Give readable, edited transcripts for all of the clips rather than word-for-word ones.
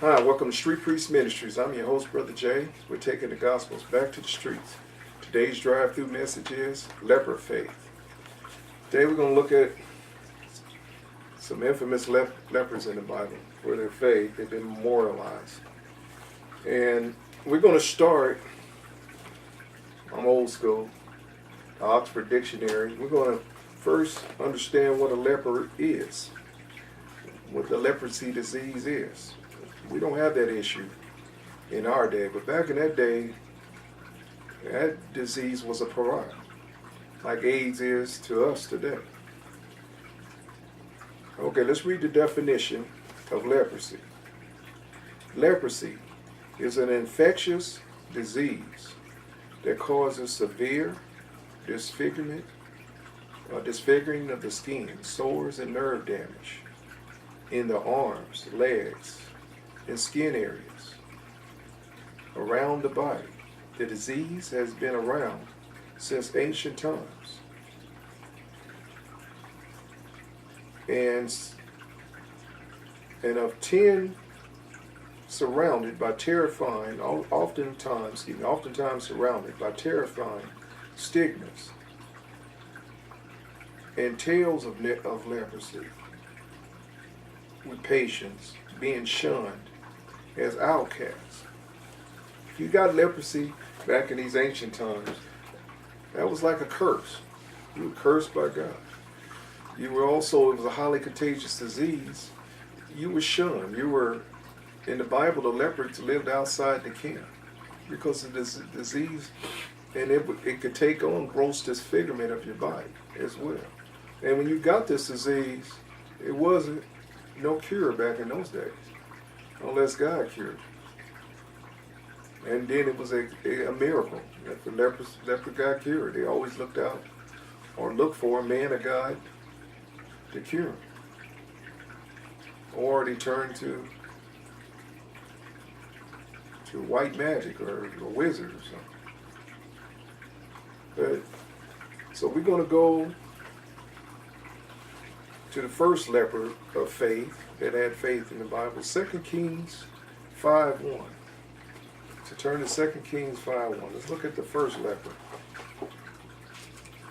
Hi, welcome to Street Priest Ministries. I'm your host, Brother Jay. We're taking the Gospels back to the streets. Today's drive-through message is Leper Faith. Today we're going to look at some infamous lepers in the Bible. For their faith, they've been memorialized. And we're going to start, I'm old school, the Oxford Dictionary. We're going to first understand what a leper is, what the leprosy disease is. We don't have that issue in our day, but back in that day, that disease was a pariah, like AIDS is to us today. Okay, let's read the definition of leprosy. Leprosy is an infectious disease that causes severe disfigurement, disfiguring of the skin, sores and nerve damage in the arms, legs, and skin areas around the body. The disease has been around since ancient times. And of 10 surrounded by terrifying, oftentimes surrounded by terrifying stigmas and tales of leprosy, with patients being shunned as outcasts. If you got leprosy back in these ancient times, that was like a curse. You were cursed by God. You were also, it was a highly contagious disease. You were shunned. You were, in the Bible, the lepers lived outside the camp because of this disease, and it could take on gross disfigurement of your body as well. And when you got this disease, it wasn't no cure back in those days, unless God cured you. And then it was a miracle that the leper got cured. They always looked out or looked for a man of God to cure him. Or they turned to white magic or a wizard or something. So we're going to go to the first leper of faith that had faith in the Bible, 2 Kings 5:1. So turn to 2 Kings 5:1. Let's look at the first leper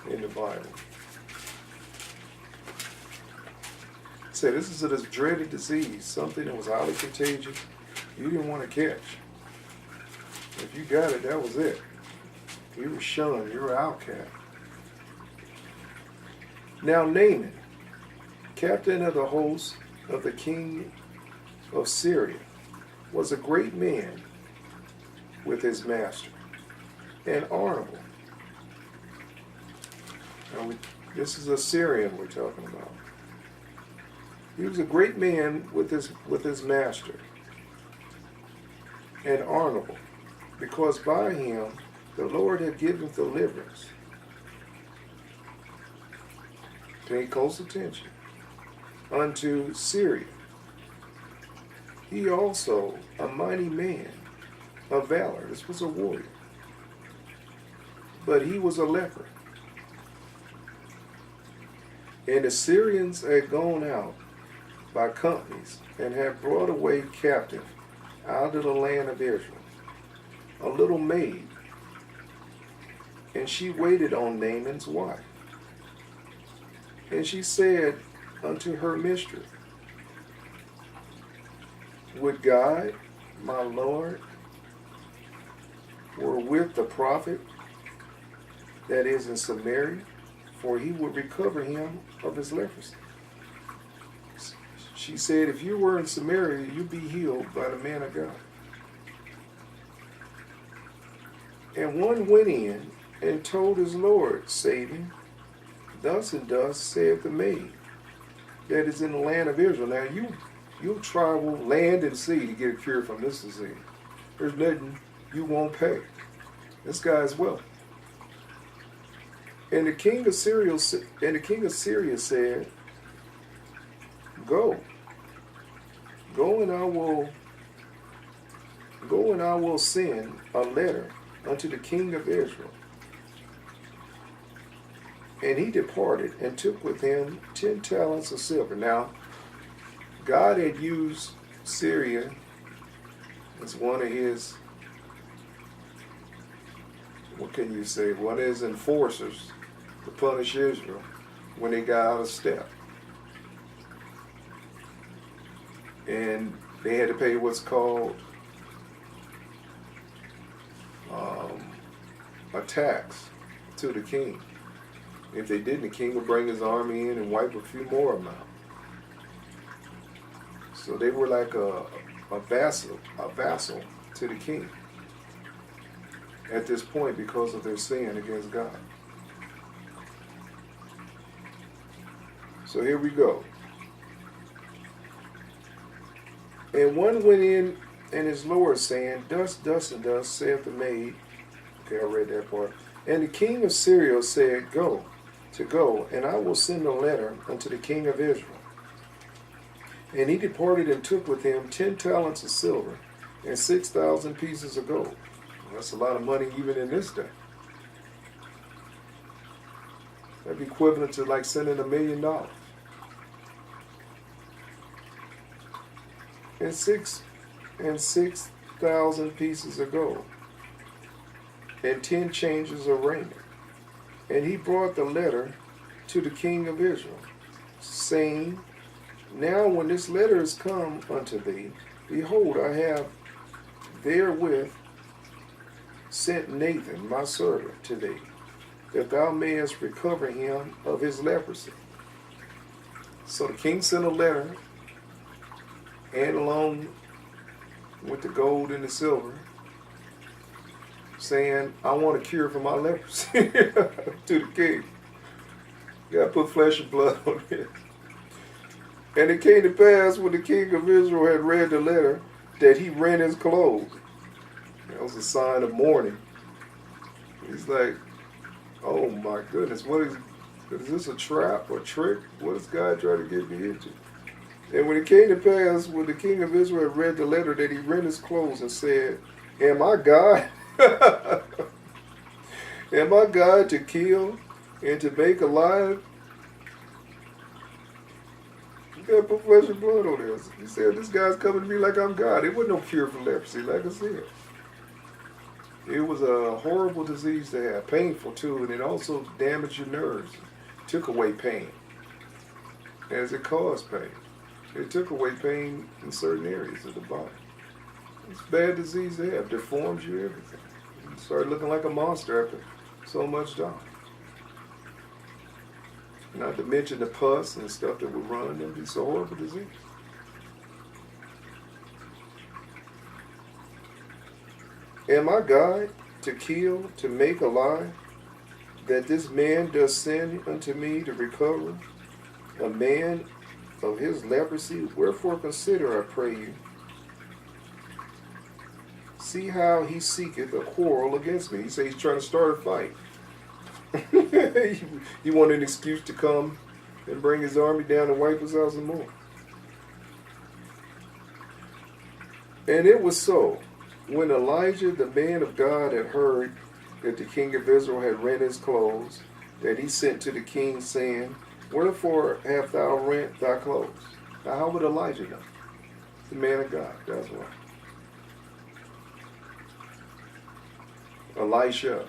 in the Bible. It said this is this dreaded disease, something that was highly contagious, you didn't want to catch. If you got it, that was it. You were shunned, you were outcast. Now Naaman, captain of the host of the king of Syria, was a great man with his master, and honorable. Now this is a Syrian we're talking about. He was a great man with his master, and honorable, because by him the Lord had given deliverance. Pay close attention. Unto Syria. He also a mighty man of valor. This was a warrior. But he was a leper. And the Syrians had gone out by companies and had brought away captive out of the land of Israel a little maid. And she waited on Naaman's wife. And she said unto her mistress, would God, my Lord, were with the prophet that is in Samaria, for he would recover him of his leprosy. She said, if you were in Samaria, you'd be healed by the man of God. And one went in and told his Lord, saying, thus and thus saith the maid that is in the land of Israel. Now you'll travel land and sea to get a cure from this disease. There's nothing you won't pay. This guy's wealthy. And the king of Syria said, Go and I will send a letter unto the king of Israel. And he departed and took with him 10 talents of silver. Now, God had used Syria It's one of his, what can you say, one of his enforcers to punish Israel when they got out of step. And they had to pay what's called a tax to the king. If they didn't, the king would bring his army in and wipe a few more of them out. So they were like a vassal to the king at this point because of their sin against God. So here we go. And one went in and his lord, saying, Thus, thus, and thus saith the maid. Okay, I read that part. And the king of Syria said, Go, and I will send a letter unto the king of Israel. And he departed and took with him 10 talents of silver and 6,000 pieces of gold. Well, that's a lot of money even in this day. That'd be equivalent to like sending $1 million. And 6,000 pieces of gold, and 10 changes of raiment. And he brought the letter to the king of Israel, saying, Now when this letter is come unto thee, behold, I have therewith sent Nathan my servant to thee, that thou mayest recover him of his leprosy. So the king sent a letter, and along with the gold and the silver, saying, I want a cure for my leprosy to the king. You gotta put flesh and blood on it. And it came to pass when the king of Israel had read the letter that he rent his clothes. That was a sign of mourning. He's like, oh my goodness, is this a trap or trick? What is God trying to get me into? And when it came to pass, when the king of Israel read the letter, that he rent his clothes and said, Am I God? Am I God to kill and to make alive? You gotta put flesh and blood on this. He said, this guy's coming to me like I'm God. It wasn't no cure for leprosy, like I said. It was a horrible disease to have, painful too, and it also damaged your nerves. It took away pain, as it caused pain. It took away pain in certain areas of the body. It's a bad disease to have. Deforms you, everything. You start looking like a monster after so much dying. Not to mention the pus and stuff that would run them. It's a horrible disease. Am I God to kill, to make alive, that this man does send unto me to recover a man of his leprosy? Wherefore consider, I pray you, see how he seeketh a quarrel against me. He says he's trying to start a fight. He wanted an excuse to come and bring his army down and wipe us out some more. And it was so, when Elijah, the man of God, had heard that the king of Israel had rent his clothes, that he sent to the king, saying, Wherefore hast thou rent thy clothes? Now how would Elijah know? He's the man of God, that's why. Elisha.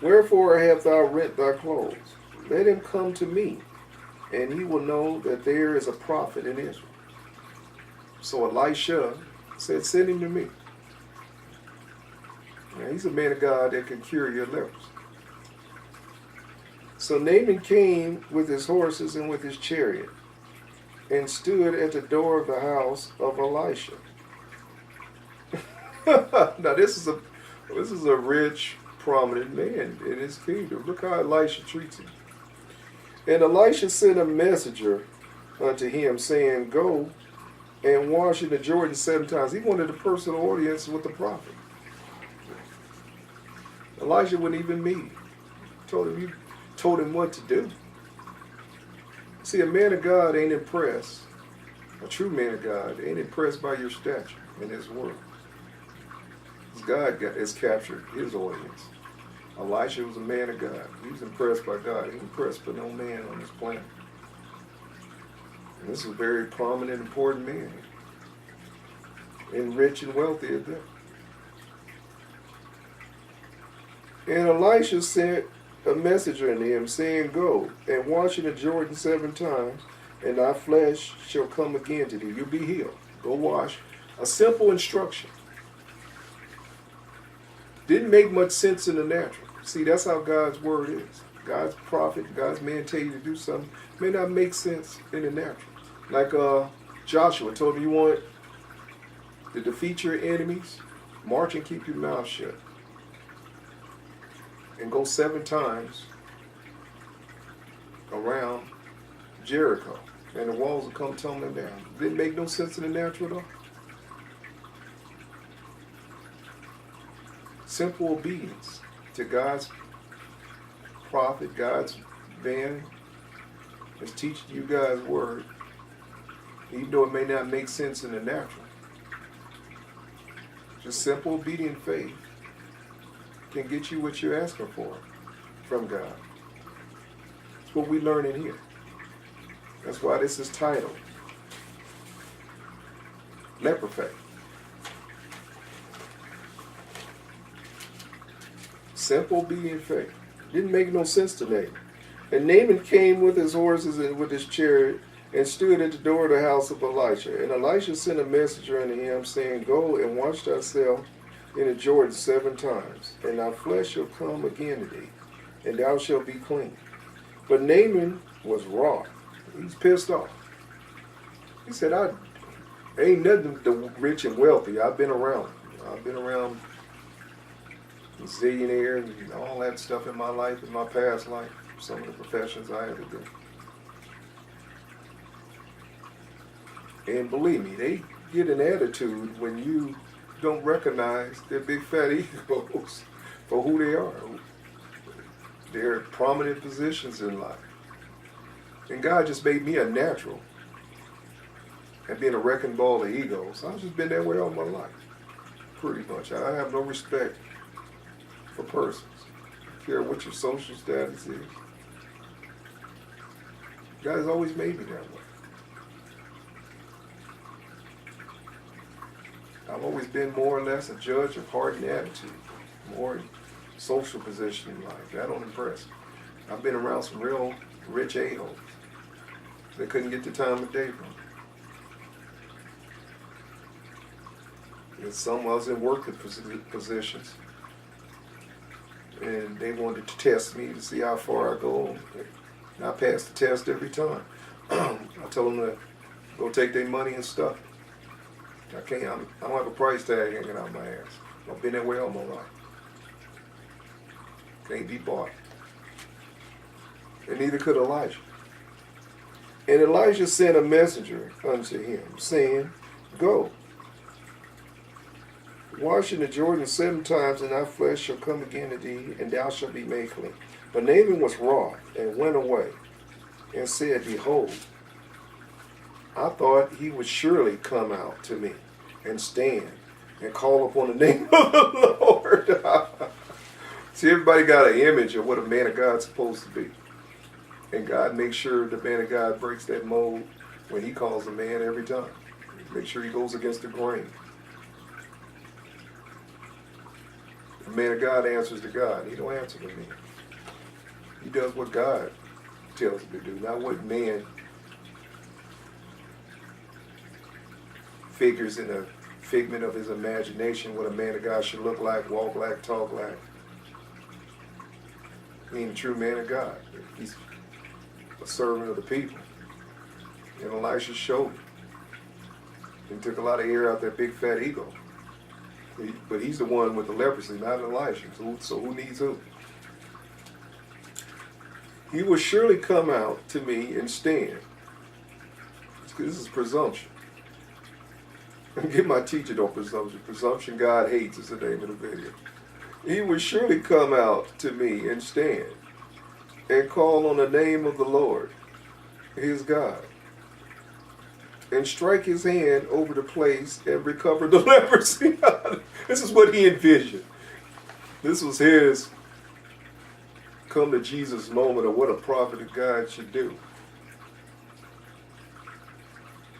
Wherefore hast thou rent thy clothes? Let him come to me, and he will know that there is a prophet in Israel. So Elisha said, Send him to me. Now, he's a man of God that can cure your lepers. So Naaman came with his horses and with his chariot, and stood at the door of the house of Elisha. Now this is a rich, prominent man in his kingdom. Look how Elisha treats him. And Elisha sent a messenger unto him, saying, Go and wash in the Jordan 7 times. He wanted a personal audience with the prophet. Elijah wouldn't even meet. Told him what to do. See, a man of God ain't impressed. A true man of God ain't impressed by your stature in his word. God has captured his audience. Elisha was a man of God. He was impressed by God. He was impressed by no man on this planet. And this is a very prominent, important man. and rich and wealthy at that. And Elisha sent a messenger unto him, saying, Go and wash in the Jordan 7 times, and thy flesh shall come again to thee. You'll be healed. Go wash. A simple instruction. Didn't make much sense in the natural. See, that's how God's word is. God's prophet, God's man tell you to do something, may not make sense in the natural. Like Joshua told him, you want to defeat your enemies, march and keep your mouth shut. And go 7 times around Jericho. And the walls will come tumbling down. Didn't make no sense in the natural at all. Simple obedience to God's prophet, God's man is teaching you God's word, even though it may not make sense in the natural. Just simple obedient faith can get you what you're asking for from God. That's what we learn in here. That's why this is titled Leper Faith. Simple obedient faith. Didn't make no sense to Naaman. And Naaman came with his horses and with his chariot and stood at the door of the house of Elisha. And Elisha sent a messenger unto him, saying, Go and wash thyself in the Jordan 7 times, and thy flesh shall come again to thee, and thou shalt be clean. But Naaman was wroth. He's pissed off. He said, I ain't nothing to rich and wealthy. I've been around. I've been around zillionaires and all that stuff in my life, in my past life, some of the professions I had to do. And believe me, they get an attitude when you don't recognize their big fat egos for who they are. They're prominent positions in life. And God just made me a natural. And being a wrecking ball of egos, I've just been that way all my life. Pretty much. I have no respect for persons. I don't care what your social status is. God has always made me that way. I've always been more or less a judge of heart and attitude, more social position in life. That don't impress me. I've been around some real rich a-holes that couldn't get the time of day from me. And some was in working positions, and they wanted to test me to see how far I go. And I passed the test every time. I told them to go take their money and stuff. I don't have a price tag hanging out my ass. I've been that way all my life. Can't be bought. And neither could Elijah. And Elijah sent a messenger unto him, saying, Go, wash in the Jordan 7 times, and thy flesh shall come again to thee, and thou shalt be made clean. But Naaman was wroth, and went away, and said, Behold, I thought he would surely come out to me and stand and call upon the name of the Lord. See, everybody got an image of what a man of God's supposed to be. And God makes sure the man of God breaks that mold when he calls a man every time. Make sure he goes against the grain. The man of God answers to God. He don't answer to me. He does what God tells him to do, not what man figures in a figment of his imagination what a man of God should look like, walk like, talk like. Being a true man of God. He's a servant of the people. And Elisha showed him. He took a lot of air out that big fat ego. But he's the one with the leprosy, not Elisha. So who needs who? He will surely come out to me and stand. This is presumption. Get my teaching on presumption. Presumption God hates is the name of the video. He will surely come out to me and stand and call on the name of the Lord, his God, and strike his hand over the place and recover the leprosy. This is what he envisioned. This was his come to Jesus moment of what a prophet of God should do.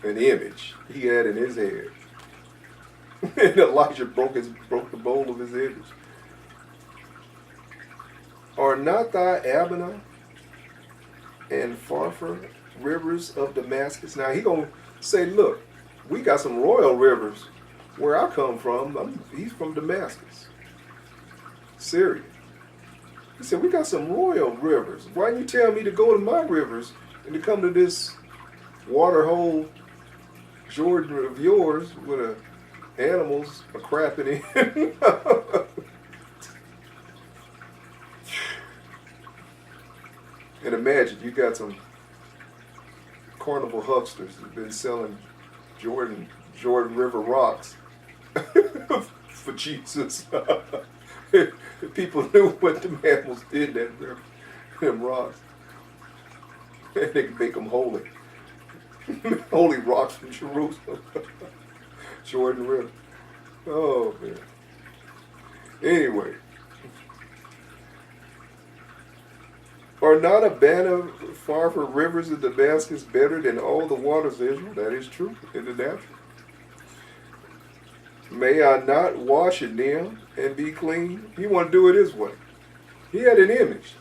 An image he had in his head. And Elijah broke the bowl of his image. Are not thy Abana and Pharpar rivers of Damascus? Now he gonna say, look, we got some royal rivers where I come from. He's from Damascus, Syria. He said, we got some royal rivers. Why didn't you tell me to go to my rivers and to come to this water hole Jordan of yours with animals are crapping in? And imagine you got some carnival hucksters that have been selling Jordan River rocks for Jesus. People knew what the animals did in that river, them rocks. And they could make them holy. Holy rocks from Jerusalem. Jordan River. Oh, man. Anyway. Are not Abana, Pharpar rivers of Damascus better than all the waters of Israel? That is true in the natural. May I not wash in them and be clean? He wanted to do it his way. He had an image.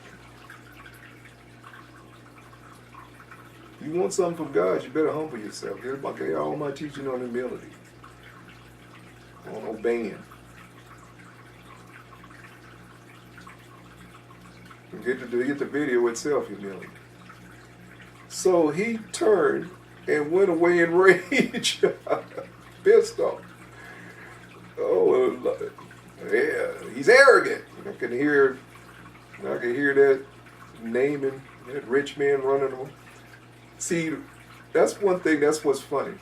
You want something from God, you better humble yourself. Get all my teaching on humility, on obeying. And get the video itself, humility. So he turned and went away in rage, pissed off. Oh, yeah, he's arrogant. I can hear that naming that rich man running on. See, that's one thing. That's what's funny.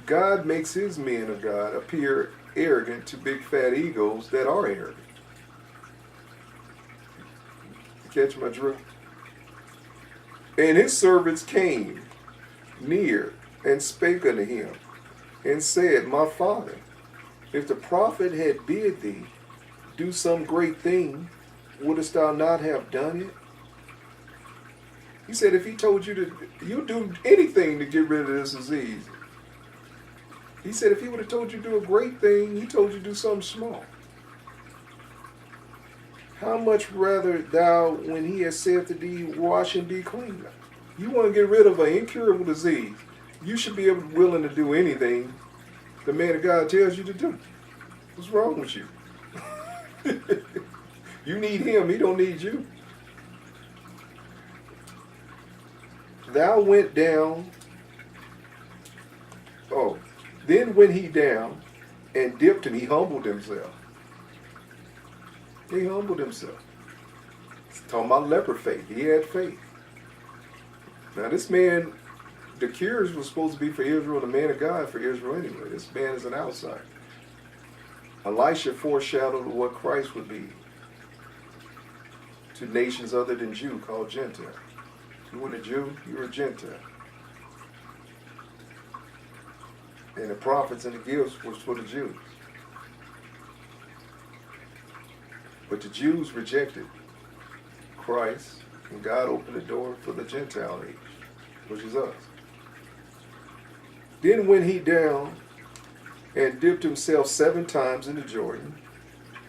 God makes his men of God appear arrogant to big fat egos that are arrogant. Catch my drift? And his servants came near and spake unto him, and said, my father, if the prophet had bid thee do some great thing, wouldest thou not have done it? He said, if he told you you do anything to get rid of this disease. He said, if he would have told you to do a great thing, he told you to do something small. How much rather thou, when he has said to thee, wash and be clean? You want to get rid of an incurable disease, you should be willing to do anything the man of God tells you to do. What's wrong with you? You need him, he don't need you. Thou went down. Oh, then went he down and dipped him. He humbled himself. He humbled himself. He's talking about leper faith. He had faith. Now this man, the cures was supposed to be for Israel, the man of God for Israel anyway. This man is an outsider. Elisha foreshadowed what Christ would be to nations other than Jew, called Gentile. You weren't a Jew, you were a Gentile. And the prophets and the gifts was for the Jews. But the Jews rejected Christ, and God opened the door for the Gentile age, which is us. Then went he down and dipped himself 7 times in the Jordan,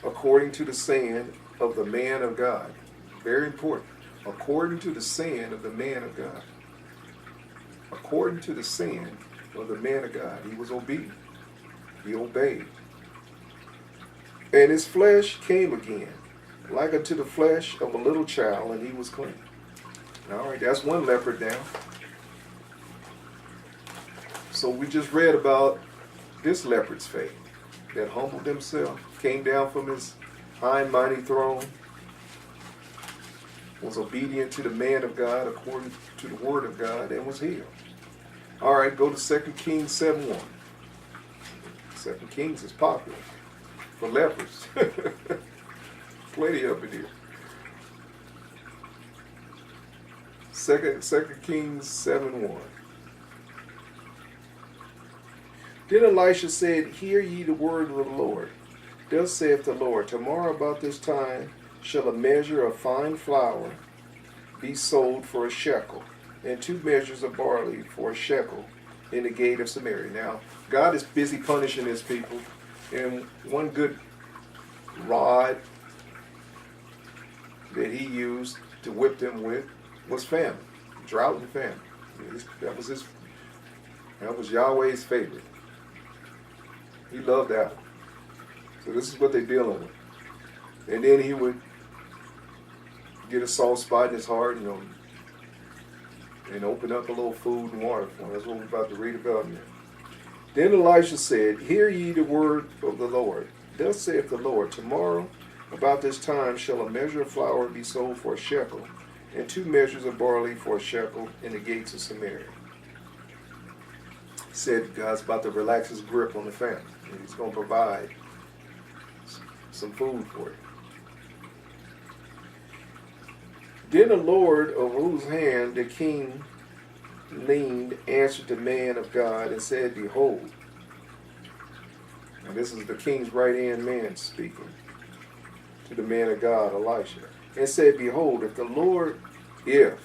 according to the saying of the man of God. Very important. According to the saying of the man of God. According to the saying of the man of God. He was obedient. He obeyed. And his flesh came again, like unto the flesh of a little child, and he was clean. All right, that's one leper down. So we just read about this leper's faith that humbled himself, came down from his high and mighty throne, was obedient to the man of God according to the word of God, and was healed. All right, go to 2 Kings 7:1. 2 Kings is popular for lepers. Plenty of it here. 2 Kings 7:1. Then Elisha said, hear ye the word of the Lord. Thus saith the Lord, tomorrow about this time shall a measure of fine flour be sold for a shekel, and 2 measures of barley for a shekel, in the gate of Samaria. Now, God is busy punishing his people, and one good rod that he used to whip them with was famine, drought and famine. That was Yahweh's favorite. He loved that one. So this is what they're dealing with. And then he would get a soft spot in his heart, and open up a little food and water for him. That's what we're about to read about here. Then Elisha said, Hear ye the word of the Lord. Thus saith the Lord, Tomorrow about this time shall a measure of flour be sold for a shekel, and 2 measures of barley for a shekel in the gates of Samaria. He said God's about to relax his grip on the family, and he's going to provide some food for it. Then the Lord, of whose hand the king leaned, answered the man of God and said, Behold, and this is the king's right-hand man speaking to the man of God, Elisha, and said, Behold, if the Lord, if,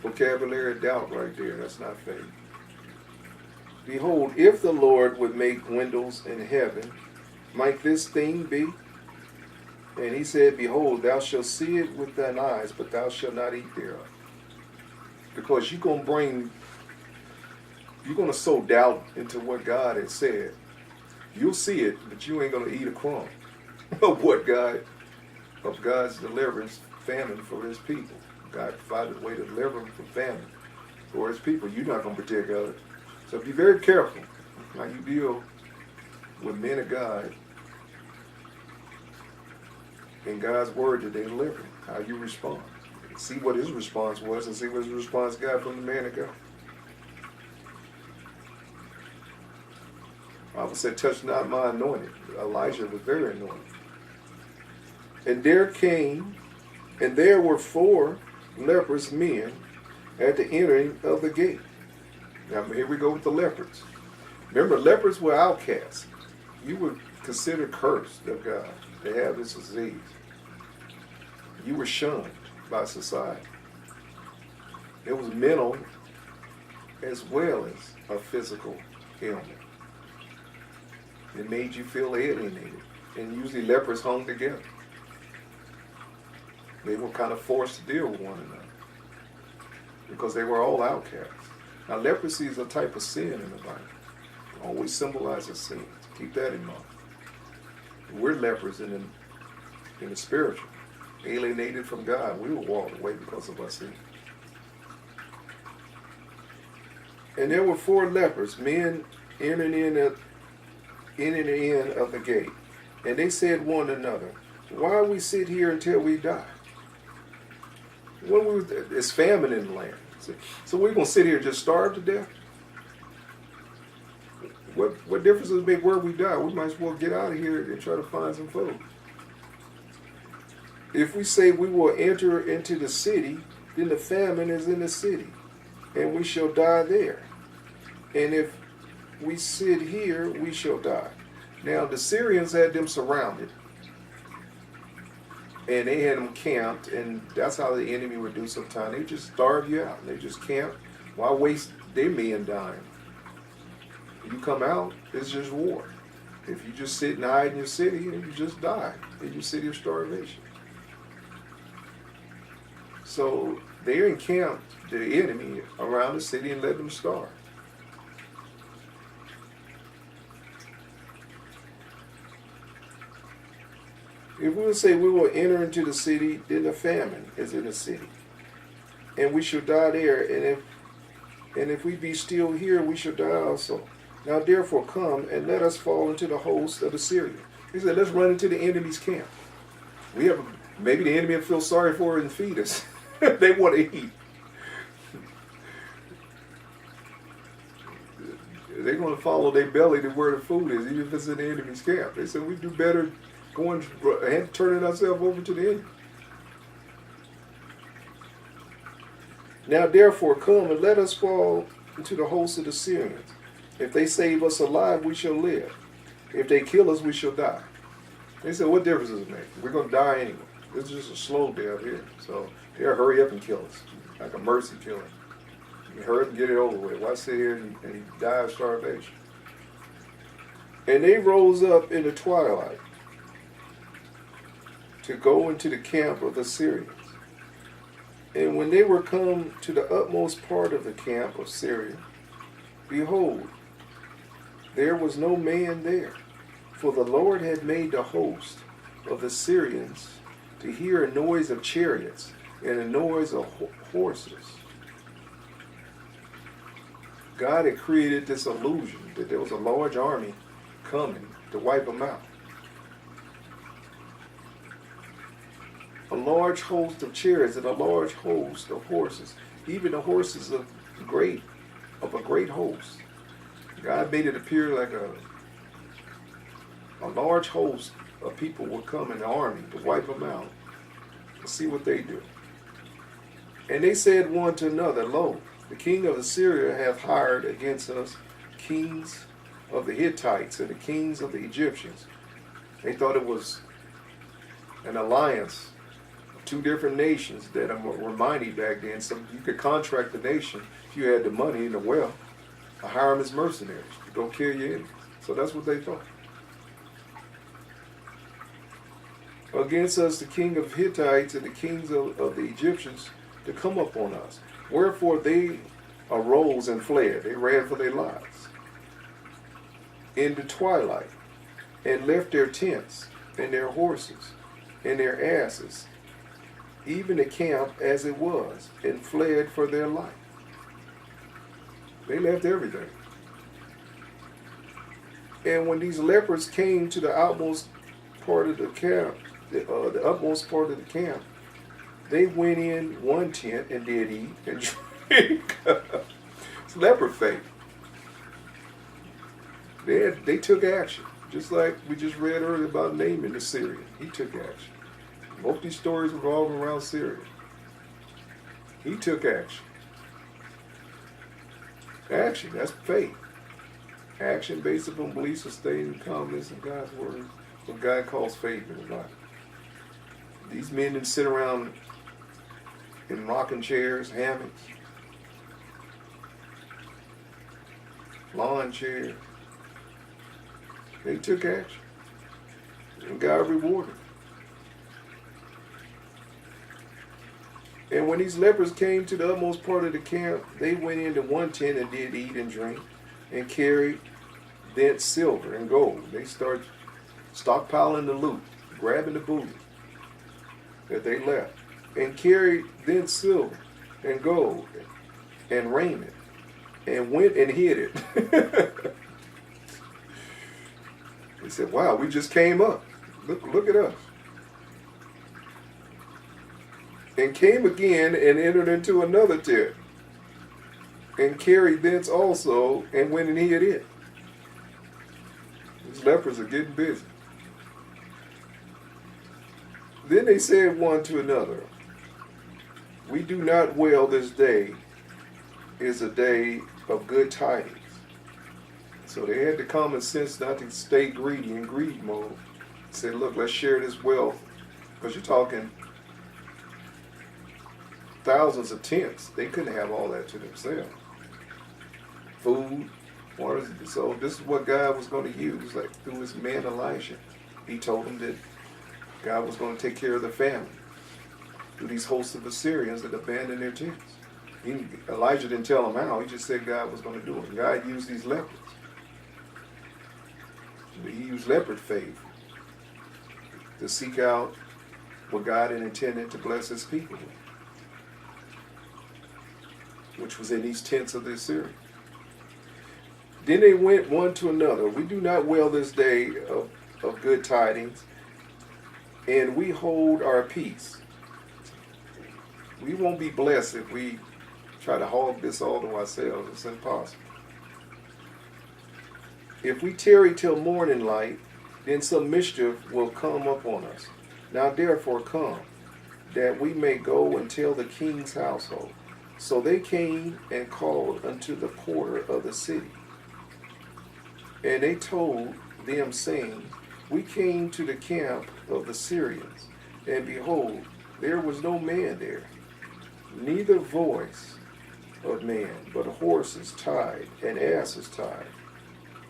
vocabulary of doubt right there, that's not faith. Behold, if the Lord would make windows in heaven, might this thing be? And he said, Behold, thou shalt see it with thine eyes, but thou shalt not eat thereof. Because you're going to sow doubt into what God has said. You'll see it, but you ain't going to eat a crumb of God's deliverance, famine for his people. God provided a way to deliver them from famine for his people. You're not going to partake of it. So be very careful how you deal with men of God in God's word that they deliver, how you respond. See what his response was and see what his response got from the man of God. The Bible said, touch not my anointed. Elijah was very anointed. And there were 4 leprous men at the entering of the gate. Now here we go with the lepers. Remember, lepers were outcasts. You were considered cursed of God to have this disease. You were shunned by society. It was mental as well as a physical ailment. It made you feel alienated. And usually lepers hung together. They were kind of forced to deal with one another because they were all outcasts. Now, leprosy is a type of sin in the Bible. It always symbolizes sin. Keep that in mind. We're lepers in the spiritual. Alienated from God. We were walked away because of our sin. And there were 4 lepers, men entering in of the gate. And they said one another, Why we sit here until we die? It's famine in the land. So we're going to sit here and just starve to death? What difference does it make where we die? We might as well get out of here and try to find some food. If we say we will enter into the city, then the famine is in the city, and we shall die there. And if we sit here, we shall die. Now, the Syrians had them surrounded, and they had them camped, and that's how the enemy would do sometimes. They just starve you out. They just camp. Why waste their men dying? If you come out, it's just war. If you just sit and hide in your city, then you just die in your city of starvation. So they encamped the enemy around the city and let them starve. If we would say we will enter into the city, then the famine is in the city, and we shall die there. And if we be still here, we shall die also. Now therefore come and let us fall into the host of the Syrians. He said, let's run into the enemy's camp. Maybe the enemy will feel sorry for us and feed us. They want to eat. They're going to follow their belly to where the food is, even if it's in the enemy's camp. They said we do better going and turning ourselves over to the enemy. Now therefore come and let us fall into the host of the Syrians. If they save us alive, we shall live. If they kill us, we shall die. They said, what difference does it make? We're going to die anyway. This is just a slow death here. So they'll hurry up and kill us, like a mercy killing. Hurry and get it over with. Why sit here and die of starvation? And they rose up in the twilight to go into the camp of the Syrians. And when they were come to the utmost part of the camp of Syria, behold, there was no man there, for the Lord had made the host of the Syrians to hear a noise of chariots and a noise of horses. God had created this illusion that there was a large army coming to wipe them out. A large host of chariots and a large host of horses, even the horses of a great host. God made it appear like a large host of people would come in the army to wipe them out and see what they do. And they said one to another, Lo, the king of Assyria hath hired against us kings of the Hittites and the kings of the Egyptians. They thought it was an alliance of two different nations that were mighty back then. So you could contract the nation if you had the money and the wealth, to hire them as mercenaries to go kill your enemies. So that's what they thought. Against us the king of Hittites and the kings of the Egyptians to come upon us. Wherefore they arose and fled. They ran for their lives in the twilight, and left their tents and their horses and their asses, even the camp as it was, and fled for their life. They left everything. And when these lepers came to the outmost part of the camp, the utmost part of the camp, they went in one tent and did eat and drink. It's leper faith. They took action. Just like we just read earlier about Naaman the Syrian. He took action. Most of these stories revolve around Syria. He took action. Action, that's faith. Action based upon belief, sustained in confidence in God's word. What God calls faith in his life. These men didn't sit around in rocking chairs, hammocks, lawn chairs. They took action. And God rewarded them. And when these lepers came to the utmost part of the camp, they went into one tent and did eat and drink, and carried thence silver and gold. They started stockpiling the loot, grabbing the booty that they left, and carried thence silver and gold and raiment, and went and hid it. They said, wow, we just came up. Look at us. And came again and entered into another tent, and carried thence also, and went and hid it. These lepers are getting busy. Then they said one to another, we do not well this day is a day of good tidings. So they had the common sense not to stay greedy in greed mode. They said, look, let's share this wealth, because you're talking thousands of tents. They couldn't have all that to themselves. Food, water. So this is what God was going to use, like through his man Elijah. He told them that God was going to take care of the family through these hosts of Assyrians that abandoned their tents. Elijah didn't tell them how. He just said God was going to do it. God used these lepers. He used leper faith to seek out what God had intended to bless his people with, which was in these tents of the Assyrians. Then they went one to another. We do not well this day of good tidings, and we hold our peace. We won't be blessed if we try to hog this all to ourselves. It's impossible. If we tarry till morning light, then some mischief will come upon us. Now therefore come, that we may go and tell the king's household. So they came and called unto the porter of the city. And they told them, saying, we came to the camp of the Syrians, and behold, there was no man there, neither voice of man, but horses tied and asses tied.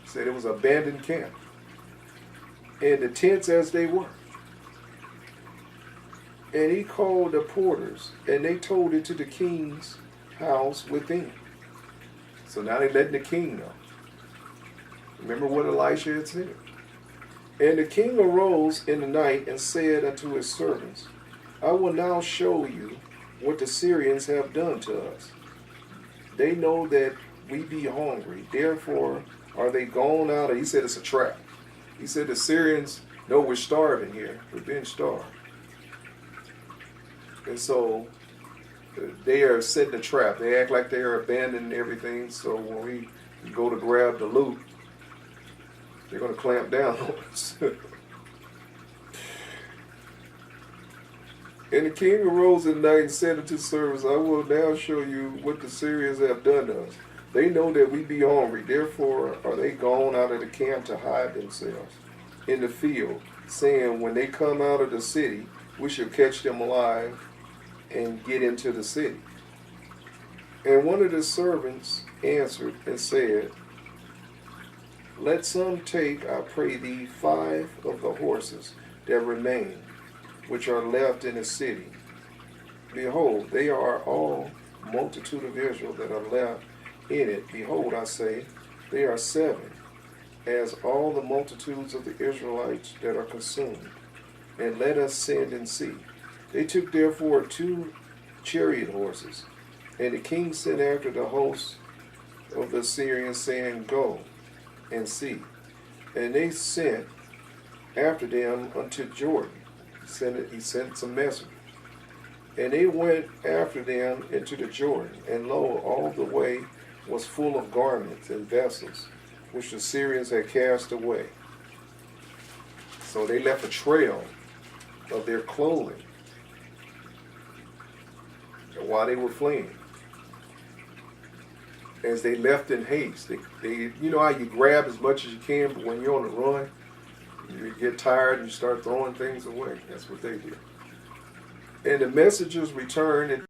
He said it was an abandoned camp. And the tents as they were. And he called the porters, and they told it to the king's house within. So now they're letting the king know. Remember what Elisha had said. And the king arose in the night and said unto his servants, I will now show you what the Syrians have done to us. They know that we be hungry, therefore are they gone out. He said it's a trap. He said the Syrians know we're starving here. We're being starved. And so they are setting a trap. They act like they are abandoning everything. So when we go to grab the loot, they're going to clamp down on us. And the king arose at night and said unto his servants, I will now show you what the Syrians have done to us. They know that we be hungry, therefore are they gone out of the camp to hide themselves in the field, saying, when they come out of the city, we shall catch them alive and get into the city. And one of the servants answered and said, let some take, I pray thee, 5 of the horses that remain, which are left in the city. Behold, they are all multitude of Israel that are left in it. Behold, I say, they are 7, as all the multitudes of the Israelites that are consumed. And let us send and see. They took therefore 2 chariot horses, and the king sent after the host of the Syrians, saying, go and see. And they sent after them unto Jordan. He sent some messengers. And they went after them into the Jordan, and lo, all the way was full of garments and vessels, which the Syrians had cast away. So they left a trail of their clothing while they were fleeing. As they left in haste, they you know how you grab as much as you can, but when you're on the run, you get tired and you start throwing things away. That's what they did. And the messengers returned and